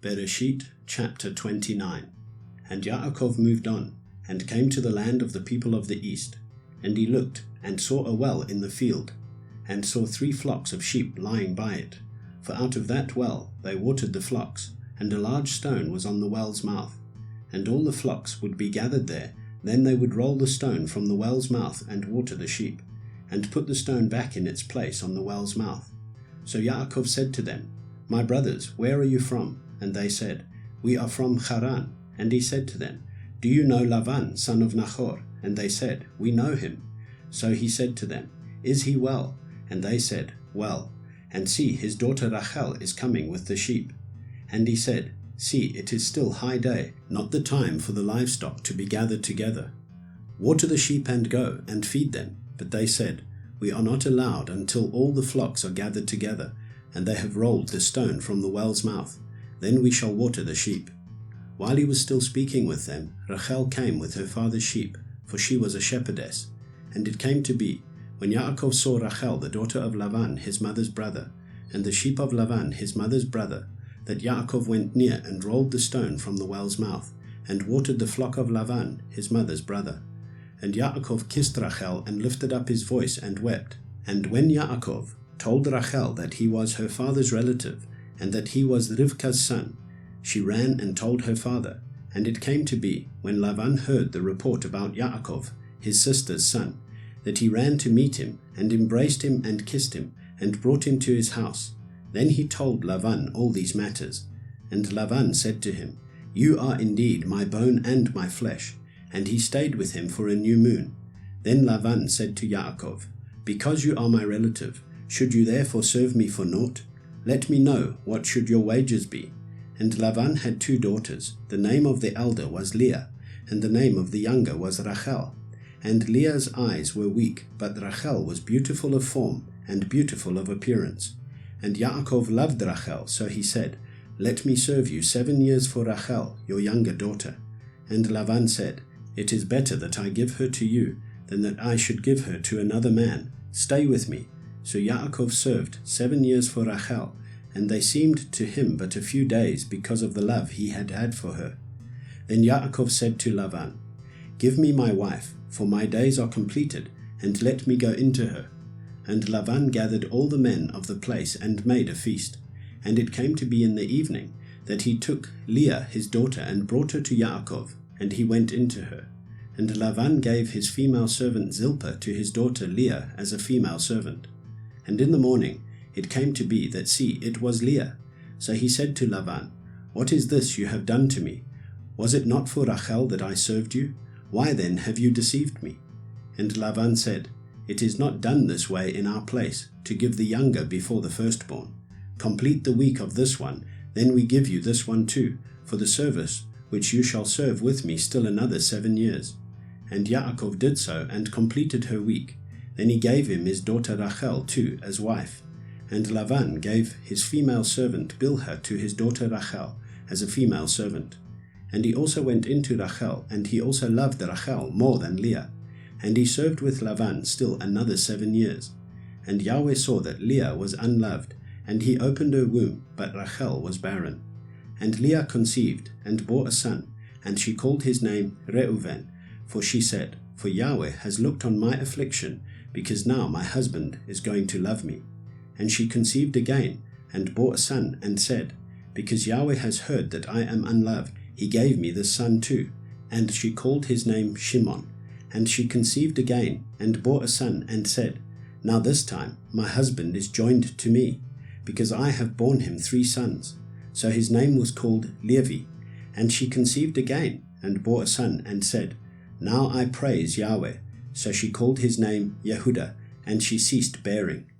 Berěshith chapter 29. And Yaakov moved on, and came to the land of the people of the east. And he looked, and saw a well in the field, and saw 3 flocks of sheep lying by it. For out of that well they watered the flocks, and a large stone was on the well's mouth. And all the flocks would be gathered there, then they would roll the stone from the well's mouth and water the sheep, and put the stone back in its place on the well's mouth. So Yaakov said to them, My brothers, where are you from? And they said, We are from Haran. And he said to them, Do you know Lavan, son of Nahor? And they said, We know him. So he said to them, Is he well? And they said, Well. And see, his daughter Rachel is coming with the sheep. And he said, See, it is still high day, not the time for the livestock to be gathered together. Water the sheep and go, and feed them. But they said, We are not allowed until all the flocks are gathered together, and they have rolled the stone from the well's mouth. Then we shall water the sheep. While he was still speaking with them, Rachel came with her father's sheep, for she was a shepherdess. And it came to be, when Yaakov saw Rachel the daughter of Lavan his mother's brother, and the sheep of Lavan his mother's brother, that Yaakov went near and rolled the stone from the well's mouth, and watered the flock of Lavan his mother's brother. And Yaakov kissed Rachel, and lifted up his voice, and wept. And when Yaakov told Rachel that he was her father's relative, and that he was Rivka's son, she ran and told her father. And it came to be, when Lavan heard the report about Yaakov, his sister's son, that he ran to meet him, and embraced him, and kissed him, and brought him to his house. Then he told Lavan all these matters. And Lavan said to him, You are indeed my bone and my flesh. And he stayed with him for a new moon. Then Lavan said to Yaakov, Because you are my relative, should you therefore serve me for naught? Let me know, what should your wages be? And Lavan had 2 daughters. The name of the elder was Leah, and the name of the younger was Rachel. And Leah's eyes were weak, but Rachel was beautiful of form, and beautiful of appearance. And Yaakov loved Rachel, so he said, Let me serve you 7 years for Rachel, your younger daughter. And Lavan said, It is better that I give her to you, than that I should give her to another man. Stay with me. So Yaakov served 7 years for Rachel, and they seemed to him but a few days because of the love he had had for her. Then Yaakov said to Lavan, Give me my wife, for my days are completed, and let me go into her. And Lavan gathered all the men of the place and made a feast. And it came to be in the evening that he took Leah his daughter and brought her to Yaakov, and he went into her. And Lavan gave his female servant Zilpah to his daughter Leah as a female servant. And in the morning it came to be that, see, it was Leah. So he said to Lavan, What is this you have done to me? Was it not for Rachel that I served you? Why then have you deceived me? And Lavan said, It is not done this way in our place, to give the younger before the firstborn. Complete the week of this one, then we give you this one too, for the service which you shall serve with me still another 7 years. And Yaakov did so, and completed her week. Then he gave him his daughter Rachel too as wife. And Lavan gave his female servant Bilhah to his daughter Rachel as a female servant. And he also went into Rachel, and he also loved Rachel more than Leah. And he served with Lavan still another 7 years. And Yahweh saw that Leah was unloved, and he opened her womb, but Rachel was barren. And Leah conceived, and bore a son, and she called his name Reuven, for she said, For Yahweh has looked on my affliction, because now my husband is going to love me. And she conceived again, and bore a son, and said, Because Yahweh has heard that I am unloved, he gave me this son too. And she called his name Shimon. And she conceived again, and bore a son, and said, Now this time my husband is joined to me, because I have borne him 3 sons. So his name was called Levi. And she conceived again, and bore a son, and said, Now I praise Yahweh. So she called his name Yehudah, and she ceased bearing.